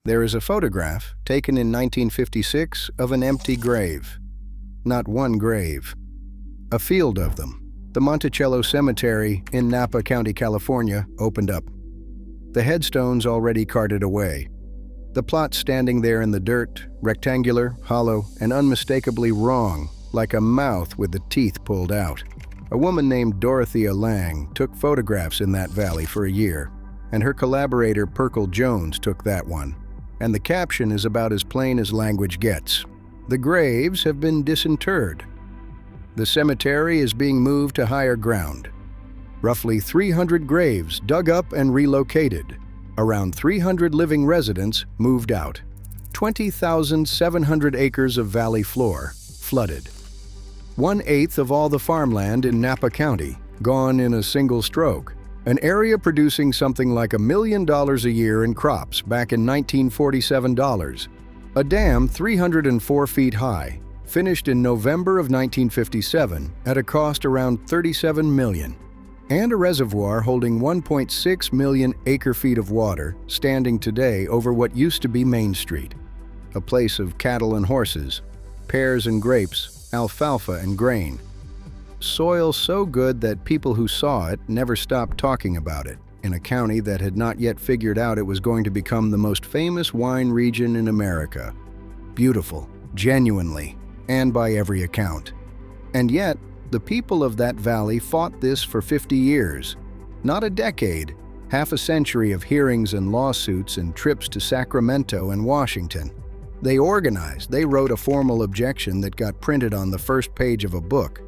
There is a photograph taken in 1956 of an empty grave. Not one grave. A field of them. The Monticello Cemetery in Napa County, California, opened up. The headstones already carted away. The plot standing there in the dirt, rectangular, hollow, and unmistakably wrong, like a mouth with the teeth pulled out. A woman named Dorothea Lang took photographs in that valley for a year, and her collaborator Perkle Jones took that one. And the caption is about as plain as language gets. The graves have been disinterred. The cemetery is being moved to higher ground. Roughly 300 graves dug up and relocated. Around 300 living residents moved out. 20,700 acres of valley floor flooded. 1/8 of all the farmland in Napa County gone in a single stroke. An area producing something like $1 million a year in crops back in 1947 dollars. A dam 304 feet high, finished in November of 1957 at a cost around $37 million. And a reservoir holding 1.6 million acre-feet of water standing today over what used to be Main Street. A place of cattle and horses, pears and grapes, alfalfa and grain. Soil so good that people who saw it never stopped talking about it, in a county that had not yet figured out it was going to become the most famous wine region in America. Beautiful, genuinely, and by every account. And yet, the people of that valley fought this for 50 years. Not a decade, half a century of hearings and lawsuits and trips to Sacramento and Washington. They organized, they wrote a formal objection that got printed on the first page of a book.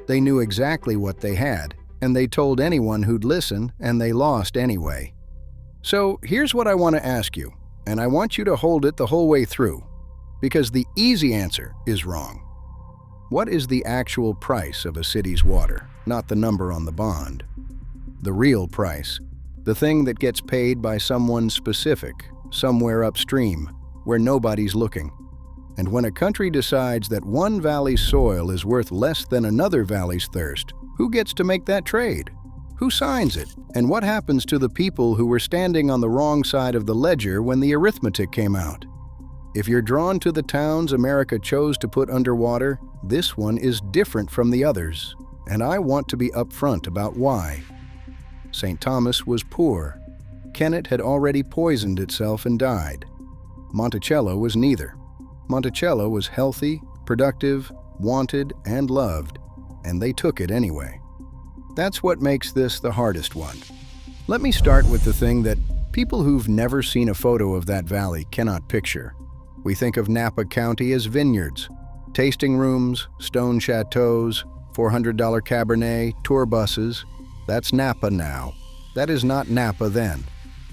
They knew exactly what they had, and they told anyone who'd listen, and they lost anyway. So here's what I want to ask you, and I want you to hold it the whole way through, because the easy answer is wrong. What is the actual price of a city's water, not the number on the bond? The real price, the thing that gets paid by someone specific, somewhere upstream, where nobody's looking. And when a country decides that one valley's soil is worth less than another valley's thirst, who gets to make that trade? Who signs it? And what happens to the people who were standing on the wrong side of the ledger when the arithmetic came out? If you're drawn to the towns America chose to put underwater, this one is different from the others, and I want to be upfront about why. St. Thomas was poor. Kennet had already poisoned itself and died. Monticello was neither. Monticello was healthy, productive, wanted, and loved, and they took it anyway. That's what makes this the hardest one. Let me start with the thing that people who've never seen a photo of that valley cannot picture. We think of Napa County as vineyards, tasting rooms, stone chateaus, $400 Cabernet, tour buses. That's Napa now. That is not Napa then.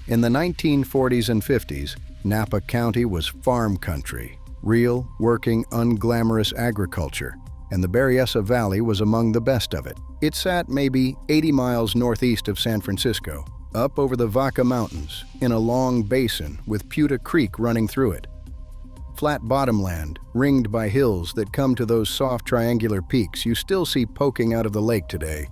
In the 1940s and 50s, Napa County was farm country. Real, working, unglamorous agriculture, and the Berryessa Valley was among the best of it. It sat maybe 80 miles northeast of San Francisco, up over the Vaca Mountains, in a long basin with Puta Creek running through it. Flat bottomland, ringed by hills that come to those soft triangular peaks you still see poking out of the lake today.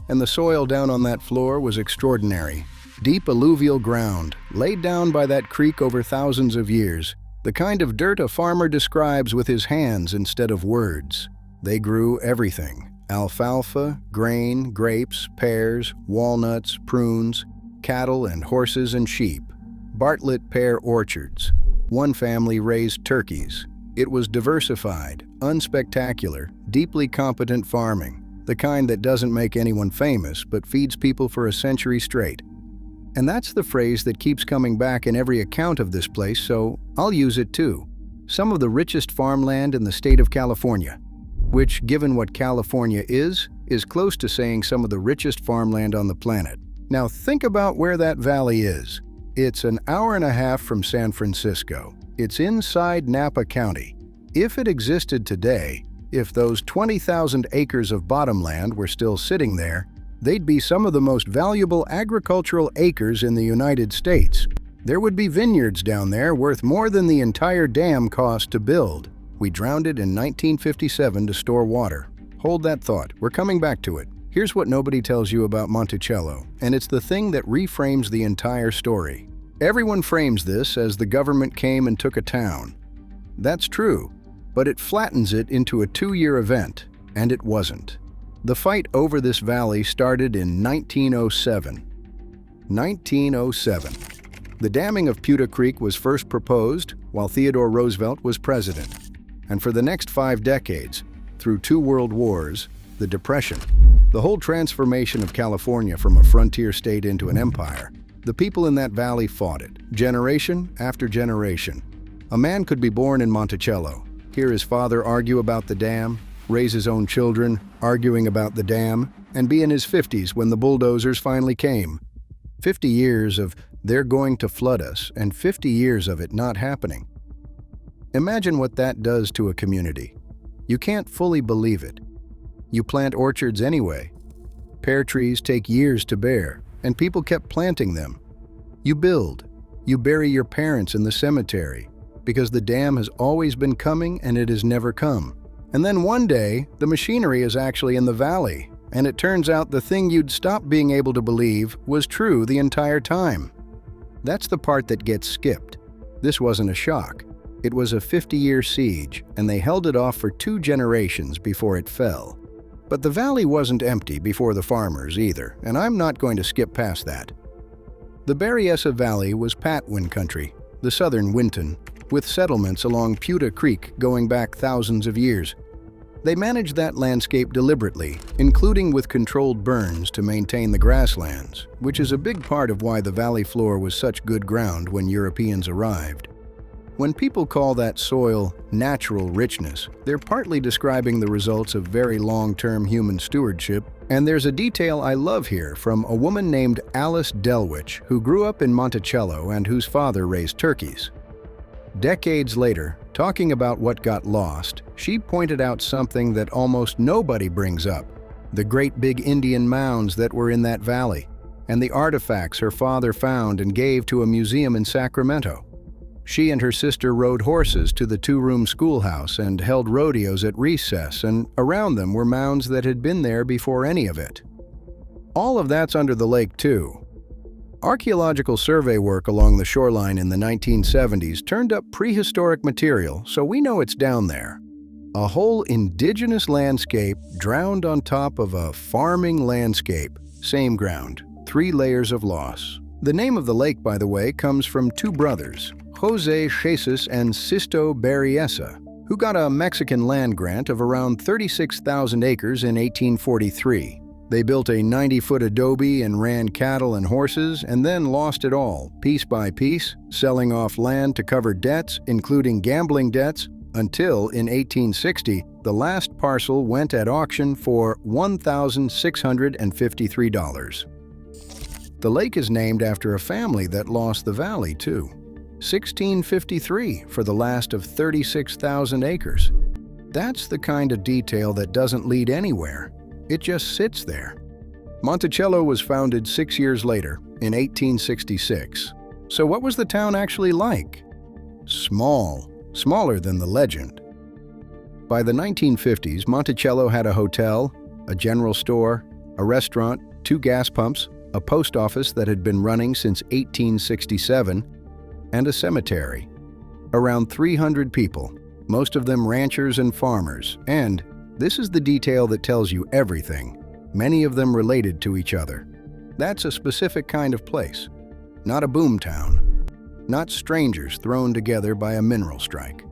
And the soil down on that floor was extraordinary. Deep alluvial ground, laid down by that creek over thousands of years. The kind of dirt a farmer describes with his hands instead of words. They grew everything: alfalfa, grain, grapes, pears, walnuts, prunes, cattle and horses and sheep. Bartlett pear orchards. One family raised turkeys. It was diversified, unspectacular, deeply competent farming, the kind that doesn't make anyone famous but feeds people for a century straight. And that's the phrase that keeps coming back in every account of this place, so I'll use it too. Some of the richest farmland in the state of California, which, given what California is close to saying some of the richest farmland on the planet. Now think about where that valley is. It's an hour and a half from San Francisco. It's inside Napa County. If it existed today, if those 20,000 acres of bottomland were still sitting there, they'd be some of the most valuable agricultural acres in the United States. There would be vineyards down there worth more than the entire dam cost to build. We drowned it in 1957 to store water. Hold that thought, we're coming back to it. Here's what nobody tells you about Monticello, and it's the thing that reframes the entire story. Everyone frames this as the government came and took a town. That's true, but it flattens it into a 2-year event, and it wasn't. The fight over this valley started in 1907. 1907. The damming of Puta Creek was first proposed while Theodore Roosevelt was president. And for the next 5 decades, through 2 world wars, the Depression, the whole transformation of California from a frontier state into an empire, the people in that valley fought it, generation after generation. A man could be born in Monticello, hear his father argue about the dam, raise his own children arguing about the dam, and be in his 50s when the bulldozers finally came. 50 years of "they're going to flood us" and 50 years of it not happening. Imagine what that does to a community. You can't fully believe it. You plant orchards anyway. Pear trees take years to bear, and people kept planting them. You build. You bury your parents in the cemetery, because the dam has always been coming and it has never come. And then one day, the machinery is actually in the valley, and it turns out the thing you'd stopped being able to believe was true the entire time. That's the part that gets skipped. This wasn't a shock. It was a 50-year siege, and they held it off for 2 generations before it fell. But the valley wasn't empty before the farmers either, and I'm not going to skip past that. The Berryessa Valley was Patwin country, the southern Winton, with settlements along Puta Creek going back thousands of years. They managed that landscape deliberately, including with controlled burns to maintain the grasslands, which is a big part of why the valley floor was such good ground when Europeans arrived. When people call that soil natural richness, they're partly describing the results of very long-term human stewardship. And there's a detail I love here from a woman named Alice Delwich, who grew up in Monticello and whose father raised turkeys. Decades later, talking about what got lost, she pointed out something that almost nobody brings up: the great big Indian mounds that were in that valley, and the artifacts her father found and gave to a museum in Sacramento. She and her sister rode horses to the 2-room schoolhouse and held rodeos at recess, and around them were mounds that had been there before any of it. All of that's under the lake, too. Archaeological survey work along the shoreline in the 1970s turned up prehistoric material, so we know it's down there. A whole indigenous landscape drowned on top of a farming landscape. Same ground, 3 layers of loss. The name of the lake, by the way, comes from 2 brothers, Jose Jesus and Sisto Berryessa, who got a Mexican land grant of around 36,000 acres in 1843. They built a 90-foot adobe and ran cattle and horses, and then lost it all, piece by piece, selling off land to cover debts, including gambling debts, until in 1860, the last parcel went at auction for $1,653. The lake is named after a family that lost the valley, too. 1653 for the last of 36,000 acres. That's the kind of detail that doesn't lead anywhere. It just sits there. Monticello was founded 6 years later, in 1866. So what was the town actually like? Small, smaller than the legend. By the 1950s, Monticello had a hotel, a general store, a restaurant, 2 gas pumps, a post office that had been running since 1867, and a cemetery. Around 300 people, most of them ranchers and farmers, and this is the detail that tells you everything. Many of them related to each other. That's a specific kind of place. Not a boom town. Not strangers thrown together by a mineral strike.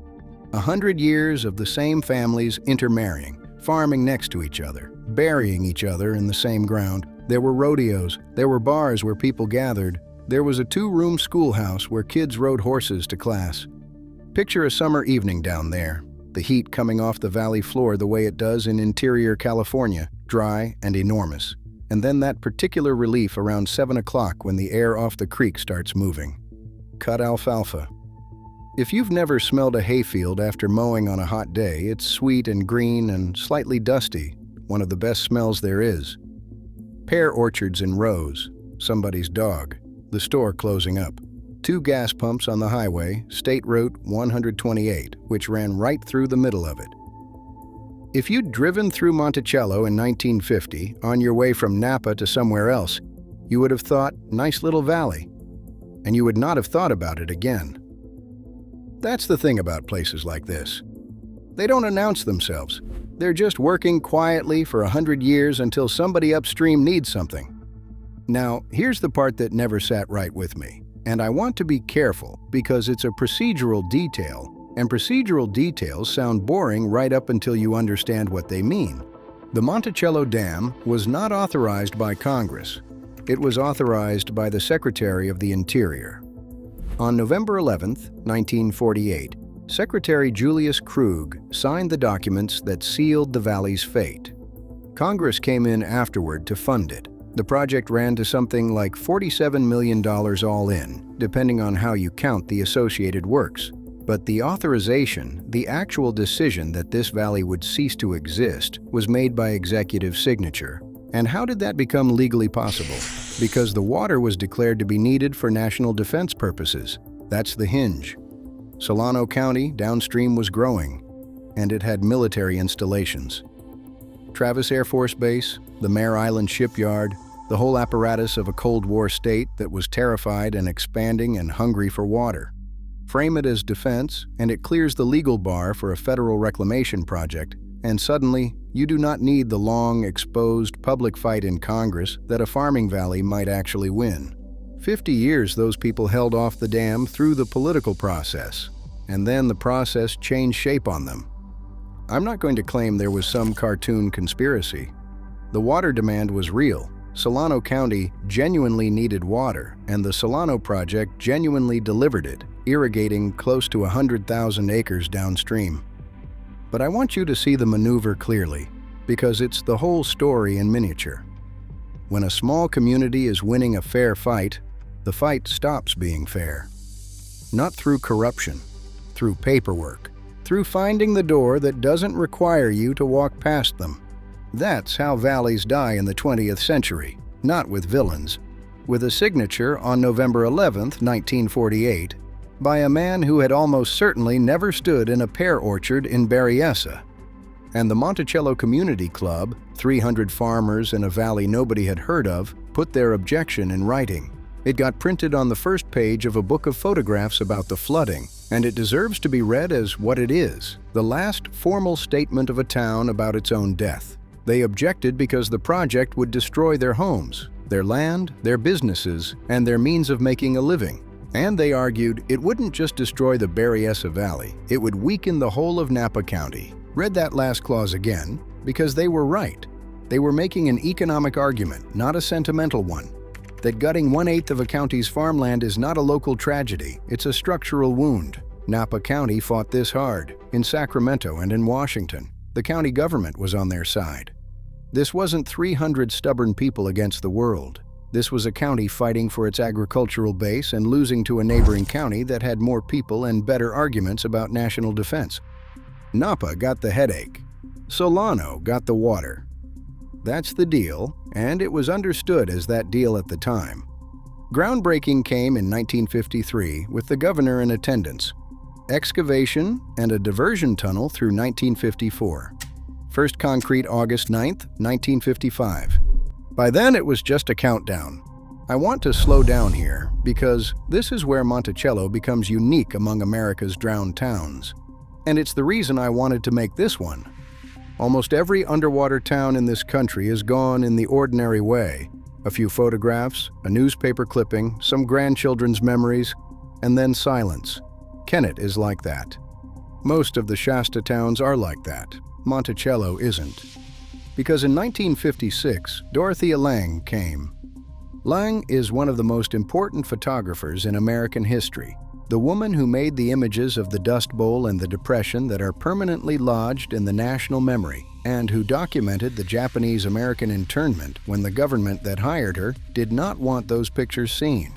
100 years of the same families intermarrying, farming next to each other, burying each other in the same ground. There were rodeos. There were bars where people gathered. There was a 2-room schoolhouse where kids rode horses to class. Picture a summer evening down there. The heat coming off the valley floor the way it does in interior California, dry and enormous. And then that particular relief around 7 o'clock when the air off the creek starts moving. Cut alfalfa. If you've never smelled a hayfield after mowing on a hot day, it's sweet and green and slightly dusty, one of the best smells there is. Pear orchards in rows, somebody's dog, the store closing up. 2 gas pumps on the highway, State Route 128, which ran right through the middle of it. If you'd driven through Monticello in 1950, on your way from Napa to somewhere else, you would have thought, nice little valley. and you would not have thought about it again. That's the thing about places like this. They don't announce themselves. They're just working quietly for 100 years until somebody upstream needs something. Now, here's the part that never sat right with me, and I want to be careful because it's a procedural detail, and procedural details sound boring right up until you understand what they mean. The Monticello Dam was not authorized by Congress. It was authorized by the Secretary of the Interior. On November 11, 1948, Secretary Julius Krug signed the documents that sealed the valley's fate. Congress came in afterward to fund it. The project ran to something like $47 million all in, depending on how you count the associated works. But the authorization, the actual decision that this valley would cease to exist, was made by executive signature. And how did that become legally possible? Because the water was declared to be needed for national defense purposes. That's the hinge. Solano County downstream was growing, and it had military installations. Travis Air Force Base, the Mare Island Shipyard, the whole apparatus of a Cold War state that was terrified and expanding and hungry for water. Frame it as defense, and it clears the legal bar for a federal reclamation project, and suddenly, you do not need the long, exposed public fight in Congress that a farming valley might actually win. 50 years those people held off the dam through the political process, and then the process changed shape on them. I'm not going to claim there was some cartoon conspiracy. The water demand was real. Solano County genuinely needed water, and the Solano Project genuinely delivered it, irrigating close to 100,000 acres downstream. But I want you to see the maneuver clearly, because it's the whole story in miniature. When a small community is winning a fair fight, the fight stops being fair. Not through corruption, through paperwork, through finding the door that doesn't require you to walk past them. That's how valleys die in the 20th century, not with villains. With a signature on November 11, 1948, by a man who had almost certainly never stood in a pear orchard in Berryessa. And the Monticello Community Club, 300 farmers in a valley nobody had heard of, put their objection in writing. It got printed on the first page of a book of photographs about the flooding, and it deserves to be read as what it is, the last formal statement of a town about its own death. They objected because the project would destroy their homes, their land, their businesses, and their means of making a living. And they argued it wouldn't just destroy the Berryessa Valley, it would weaken the whole of Napa County. Read that last clause again, because they were right. They were making an economic argument, not a sentimental one. That gutting 1/8 of a county's farmland is not a local tragedy, it's a structural wound. Napa County fought this hard, in Sacramento and in Washington. The county government was on their side. This wasn't 300 stubborn people against the world. This was a county fighting for its agricultural base and losing to a neighboring county that had more people and better arguments about national defense. Napa got the headache. Solano got the water. That's the deal, and it was understood as that deal at the time. Groundbreaking came in 1953 with the governor in attendance. Excavation and a diversion tunnel through 1954. First concrete August 9, 1955. By then it was just a countdown. I want to slow down here because this is where Monticello becomes unique among America's drowned towns. And it's the reason I wanted to make this one. Almost every underwater town in this country is gone in the ordinary way. A few photographs, a newspaper clipping, some grandchildren's memories, and then silence. Kennett is like that. Most of the Shasta towns are like that. Monticello isn't. Because in 1956, Dorothea Lange came. Lange is one of the most important photographers in American history. The woman who made the images of the Dust Bowl and the Depression that are permanently lodged in the national memory, and who documented the Japanese-American internment when the government that hired her did not want those pictures seen.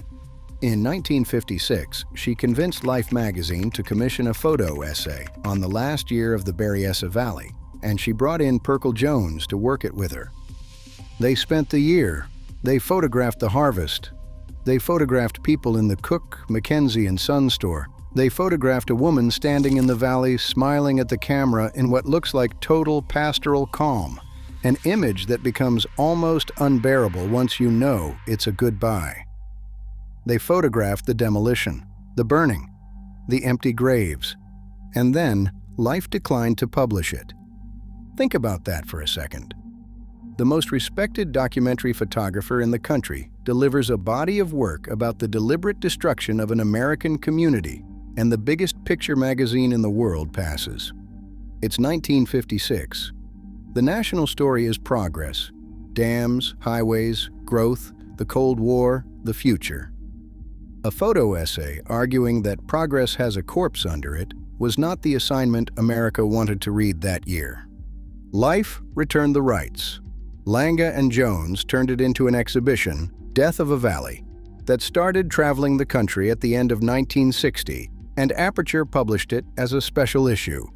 In 1956, she convinced Life magazine to commission a photo essay on the last year of the Berryessa Valley, and she brought in Perkle Jones to work it with her. They spent the year. They photographed the harvest. They photographed people in the Cook, Mackenzie, and Son store. They photographed a woman standing in the valley smiling at the camera in what looks like total pastoral calm, an image that becomes almost unbearable once you know it's a goodbye. They photographed the demolition, the burning, the empty graves, and then Life declined to publish it. Think about that for a second. The most respected documentary photographer in the country delivers a body of work about the deliberate destruction of an American community, and the biggest picture magazine in the world passes. It's 1956. The national story is progress. Dams, highways, growth, the Cold War, the future. A photo essay arguing that progress has a corpse under it was not the assignment America wanted to read that year. Life returned the rights. Langa and Jones turned it into an exhibition, Death of a Valley, that started traveling the country at the end of 1960, and Aperture published it as a special issue.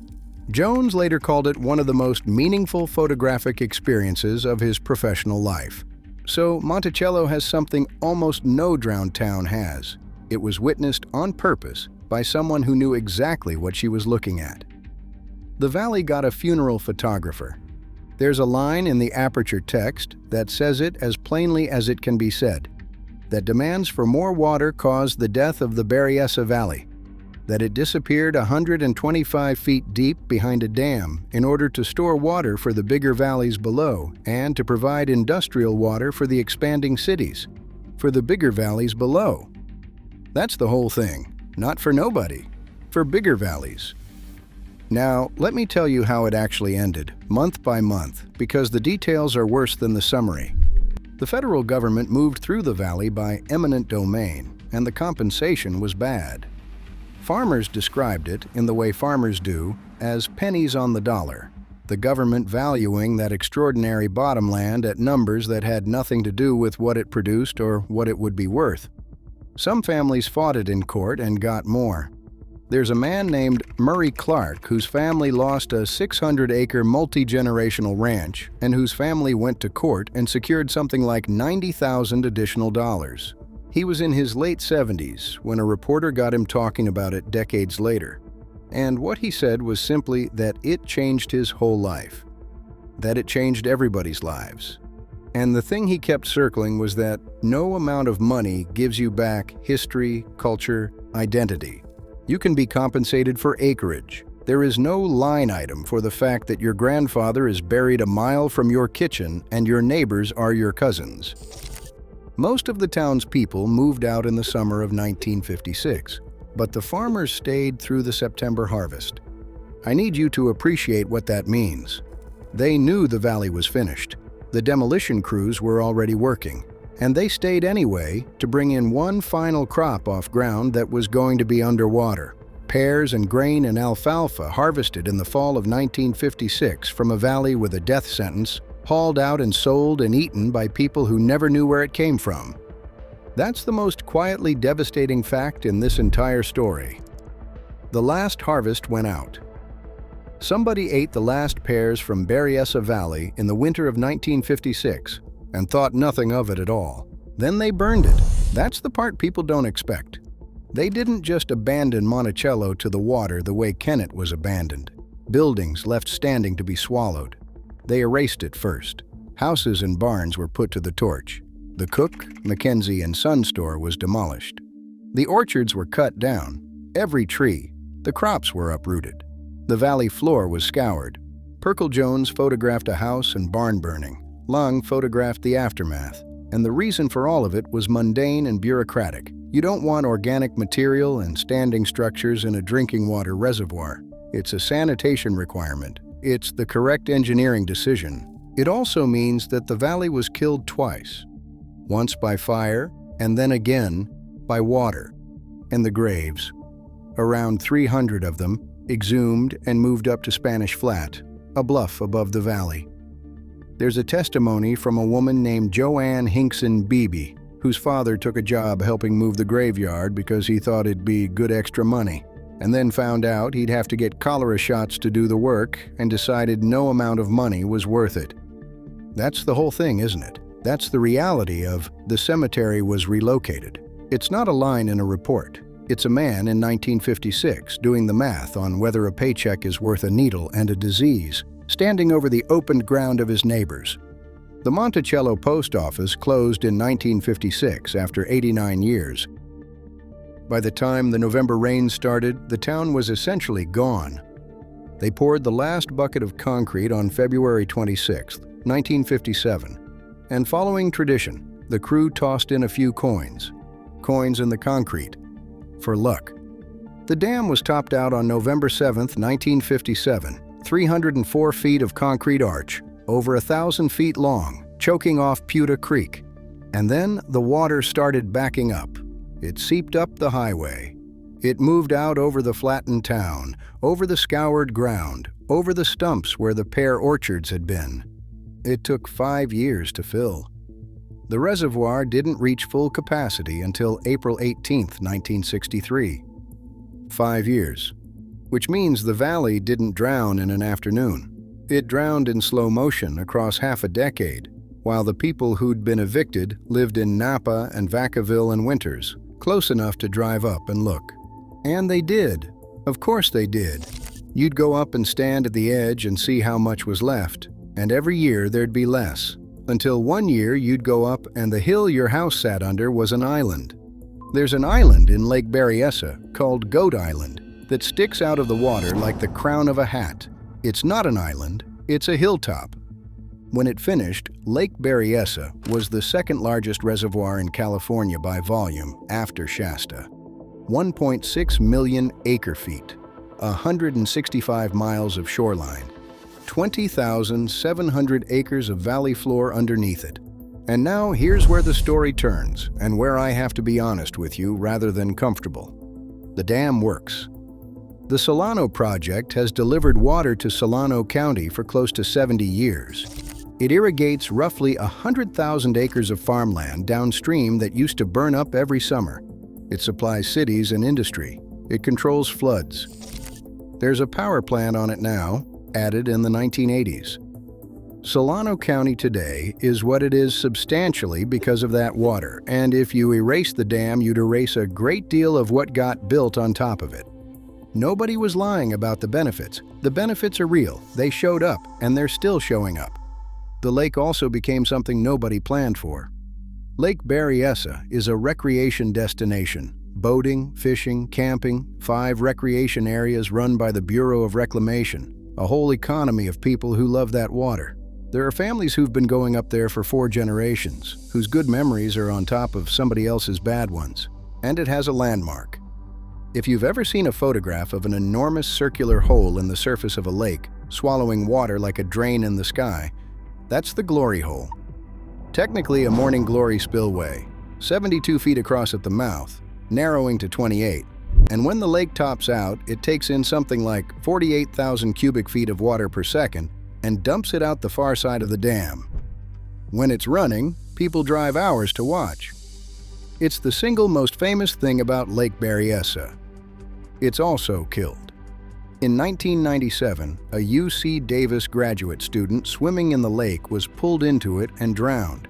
Jones later called it one of the most meaningful photographic experiences of his professional life. So Monticello has something almost no drowned town has. It was witnessed on purpose by someone who knew exactly what she was looking at. The valley got a funeral photographer. There's a line in the Aperture text that says it as plainly as it can be said, that demands for more water caused the death of the Berryessa Valley, that it disappeared 125 feet deep behind a dam in order to store water for the bigger valleys below and to provide industrial water for the expanding cities, for the bigger valleys below. That's the whole thing, not for nobody, for bigger valleys. Now, let me tell you how it actually ended, month by month, because the details are worse than the summary. The federal government moved through the valley by eminent domain, and the compensation was bad. Farmers described it, in the way farmers do, as pennies on the dollar, the government valuing that extraordinary bottomland at numbers that had nothing to do with what it produced or what it would be worth. Some families fought it in court and got more. There's a man named Murray Clark whose family lost a 600-acre multi-generational ranch and whose family went to court and secured something like $90,000 additional dollars. He was in his late 70s when a reporter got him talking about it decades later. And what he said was simply that it changed his whole life, that it changed everybody's lives. And the thing he kept circling was that no amount of money gives you back history, culture, identity. You can be compensated for acreage. There is no line item for the fact that your grandfather is buried a mile from your kitchen and your neighbors are your cousins. Most of the town's people moved out in the summer of 1956, but the farmers stayed through the September harvest. I need you to appreciate what that means. They knew the valley was finished. The demolition crews were already working, and they stayed anyway to bring in one final crop off ground that was going to be underwater. Pears and grain and alfalfa harvested in the fall of 1956 from a valley with a death sentence, hauled out and sold and eaten by people who never knew where it came from. That's the most quietly devastating fact in this entire story. The last harvest went out. Somebody ate the last pears from Berryessa Valley in the winter of 1956 and thought nothing of it at all. Then they burned it. That's the part people don't expect. They didn't just abandon Monticello to the water the way Kennett was abandoned. Buildings left standing to be swallowed. They erased it first. Houses and barns were put to the torch. The Cook, Mackenzie, and Son store was demolished. The orchards were cut down. Every tree. The crops were uprooted. The valley floor was scoured. Perkle Jones photographed a house and barn burning. Lung photographed the aftermath. And the reason for all of it was mundane and bureaucratic. You don't want organic material and standing structures in a drinking water reservoir. It's a sanitation requirement. It's the correct engineering decision. It also means that the valley was killed twice. Once by fire, and then again by water. And the graves, around 300 of them, exhumed and moved up to Spanish Flat, a bluff above the valley. There's a testimony from a woman named Joanne Hinkson Beebe, whose father took a job helping move the graveyard because he thought it'd be good extra money, and then found out he'd have to get cholera shots to do the work and decided no amount of money was worth it. That's the whole thing, isn't it? That's the reality of the cemetery was relocated. It's not a line in a report. It's a man in 1956 doing the math on whether a paycheck is worth a needle and a disease, standing over the opened ground of his neighbors. The Monticello post office closed in 1956 after 89 years, By the time the November rains started, the town was essentially gone. They poured the last bucket of concrete on February 26, 1957, and following tradition, the crew tossed in a few coins in the concrete, for luck. The dam was topped out on November 7, 1957, 304 feet of concrete arch, over 1,000 feet long, choking off Puta Creek. And then the water started backing up. It seeped up the highway. It moved out over the flattened town, over the scoured ground, over the stumps where the pear orchards had been. It took 5 years to fill. The reservoir didn't reach full capacity until April 18, 1963. 5 years, which means the valley didn't drown in an afternoon. It drowned in slow motion across half a decade, while the people who'd been evicted lived in Napa and Vacaville and Winters, close enough to drive up and look. And they did. Of course they did. You'd go up and stand at the edge and see how much was left, and every year there'd be less, until one year you'd go up and the hill your house sat under was an island. There's an island in Lake Berryessa called Goat Island that sticks out of the water like the crown of a hat. It's not an island, it's a hilltop. When it finished, Lake Berryessa was the second largest reservoir in California by volume after Shasta. 1.6 million acre-feet, 165 miles of shoreline, 20,700 acres of valley floor underneath it. And now here's where the story turns, and where I have to be honest with you rather than comfortable. The dam works. The Solano project has delivered water to Solano County for close to 70 years. It irrigates roughly 100,000 acres of farmland downstream that used to burn up every summer. It supplies cities and industry. It controls floods. There's a power plant on it now, added in the 1980s. Solano County today is what it is substantially because of that water, and if you erase the dam, you'd erase a great deal of what got built on top of it. Nobody was lying about the benefits. The benefits are real. They showed up, and they're still showing up. The lake also became something nobody planned for. Lake Berryessa is a recreation destination. Boating, fishing, camping, 5 recreation areas run by the Bureau of Reclamation, a whole economy of people who love that water. There are families who've been going up there for 4 generations, whose good memories are on top of somebody else's bad ones. And it has a landmark. If you've ever seen a photograph of an enormous circular hole in the surface of a lake, swallowing water like a drain in the sky, that's the glory hole. Technically a morning glory spillway, 72 feet across at the mouth, narrowing to 28. And when the lake tops out, it takes in something like 48,000 cubic feet of water per second and dumps it out the far side of the dam. When it's running, people drive hours to watch. It's the single most famous thing about Lake Berryessa. It's also killed. In 1997, a UC Davis graduate student swimming in the lake was pulled into it and drowned.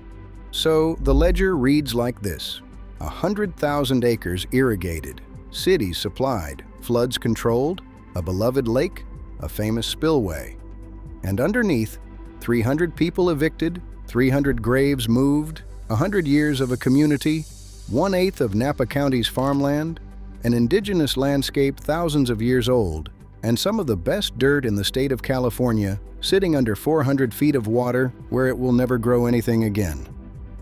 So the ledger reads like this: 100,000 acres irrigated, cities supplied, floods controlled, a beloved lake, a famous spillway. And underneath, 300 people evicted, 300 graves moved, 100 years of a community, 1/8 of Napa County's farmland, an indigenous landscape thousands of years old, and some of the best dirt in the state of California, sitting under 400 feet of water where it will never grow anything again.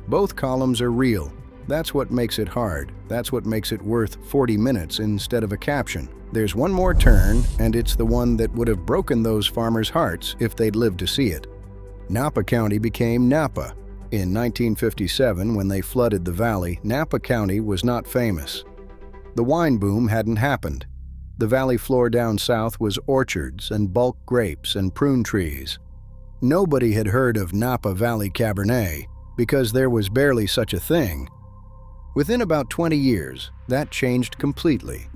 Both columns are real. That's what makes it hard. That's what makes it worth 40 minutes instead of a caption. There's one more turn, and it's the one that would have broken those farmers' hearts if they'd lived to see it. Napa County became Napa. In 1957, when they flooded the valley, Napa County was not famous. The wine boom hadn't happened. The valley floor down south was orchards and bulk grapes and prune trees. Nobody had heard of Napa Valley Cabernet because there was barely such a thing. Within about 20 years, that changed completely.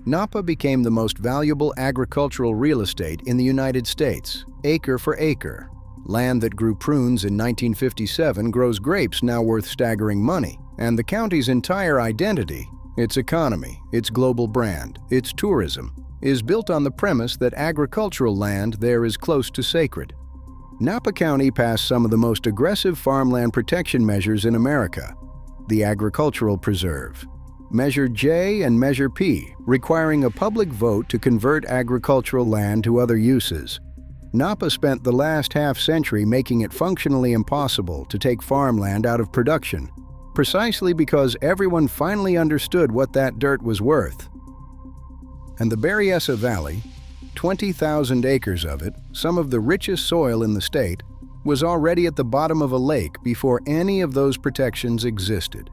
Napa became the most valuable agricultural real estate in the United States, acre for acre. Land that grew prunes in 1957 grows grapes now worth staggering money, and the county's entire identity, its economy, its global brand, its tourism, is built on the premise that agricultural land there is close to sacred. Napa County passed some of the most aggressive farmland protection measures in America, the Agricultural Preserve. Measure J and Measure P, requiring a public vote to convert agricultural land to other uses. Napa spent the last half-century making it functionally impossible to take farmland out of production, precisely because everyone finally understood what that dirt was worth. And the Berryessa Valley, 20,000 acres of it, some of the richest soil in the state, was already at the bottom of a lake before any of those protections existed.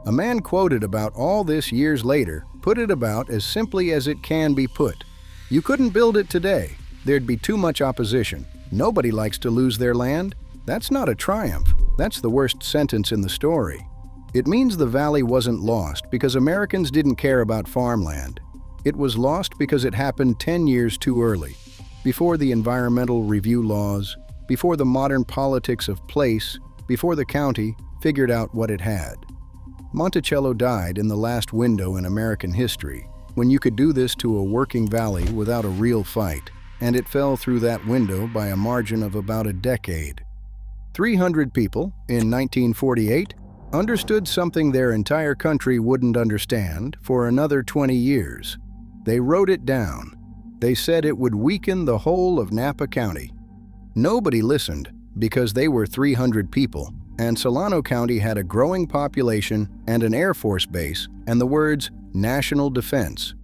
A man quoted about all this years later put it about as simply as it can be put. You couldn't build it today. There'd be too much opposition. Nobody likes to lose their land. That's not a triumph. That's the worst sentence in the story. It means the valley wasn't lost because Americans didn't care about farmland. It was lost because it happened 10 years too early, before the environmental review laws, before the modern politics of place, before the county figured out what it had. Monticello died in the last window in American history, when you could do this to a working valley without a real fight, and it fell through that window by a margin of about a decade. 300 people, in 1948, understood something their entire country wouldn't understand for another 20 years. They wrote it down. They said it would weaken the whole of Napa County. Nobody listened because they were 300 people, and Solano County had a growing population and an Air Force base and the words national defense.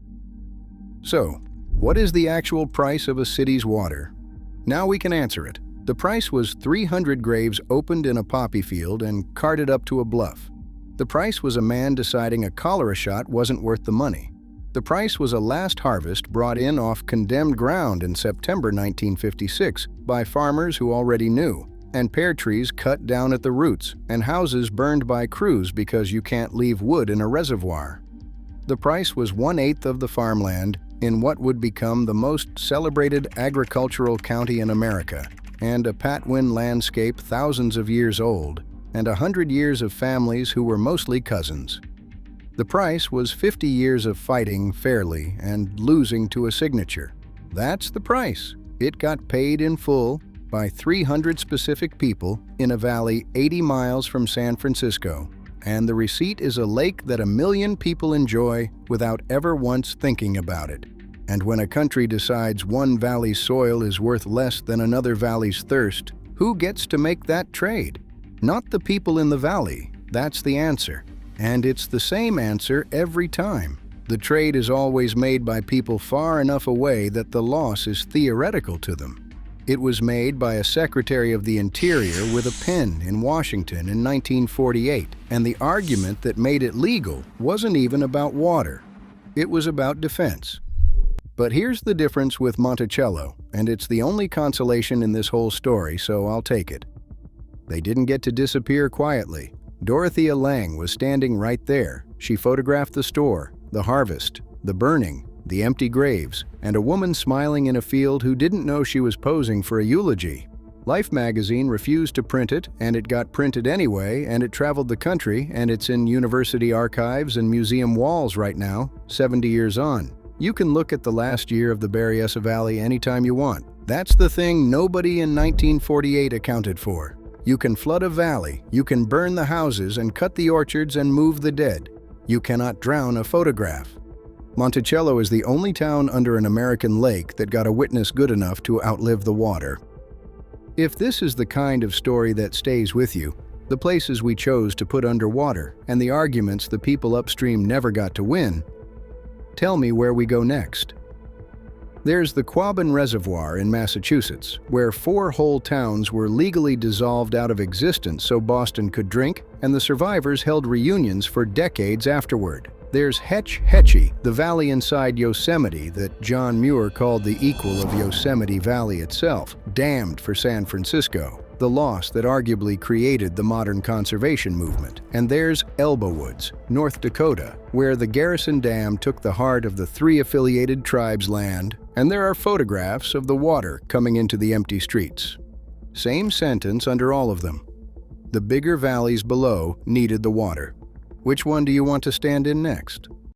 So, what is the actual price of a city's water? Now we can answer it. The price was 300 graves opened in a poppy field and carted up to a bluff. The price was a man deciding a cholera shot wasn't worth the money. The price was a last harvest brought in off condemned ground in September 1956 by farmers who already knew, and pear trees cut down at the roots, and houses burned by crews because you can't leave wood in a reservoir. The price was 1/8 of the farmland in what would become the most celebrated agricultural county in America, and a Patwin landscape thousands of years old, and 100 years of families who were mostly cousins. The price was 50 years of fighting fairly and losing to a signature. That's the price. It got paid in full by 300 specific people in a valley 80 miles from San Francisco, and the receipt is a lake that 1 million people enjoy without ever once thinking about it. And when a country decides one valley's soil is worth less than another valley's thirst, who gets to make that trade? Not the people in the valley. That's the answer. And it's the same answer every time. The trade is always made by people far enough away that the loss is theoretical to them. It was made by a Secretary of the Interior with a pen in Washington in 1948, and the argument that made it legal wasn't even about water. It was about defense. But here's the difference with Monticello, and it's the only consolation in this whole story, so I'll take it. They didn't get to disappear quietly. Dorothea Lange was standing right there. She photographed the store, the harvest, the burning, the empty graves, and a woman smiling in a field who didn't know she was posing for a eulogy. Life magazine refused to print it, and it got printed anyway, and it traveled the country, and it's in university archives and museum walls right now, 70 years on. You can look at the last year of the Berryessa Valley anytime you want. That's the thing nobody in 1948 accounted for. You can flood a valley, you can burn the houses and cut the orchards and move the dead. You cannot drown a photograph. Monticello is the only town under an American lake that got a witness good enough to outlive the water. If this is the kind of story that stays with you, the places we chose to put underwater and the arguments the people upstream never got to win, tell me where we go next. There's the Quabbin Reservoir in Massachusetts, where 4 whole towns were legally dissolved out of existence so Boston could drink, and the survivors held reunions for decades afterward. There's Hetch Hetchy, the valley inside Yosemite that John Muir called the equal of Yosemite Valley itself, damned for San Francisco, the loss that arguably created the modern conservation movement. And there's Elbow Woods, North Dakota, where the Garrison Dam took the heart of the 3 affiliated tribes' land, and there are photographs of the water coming into the empty streets. Same sentence under all of them. The bigger valleys below needed the water. Which one do you want to stand in next?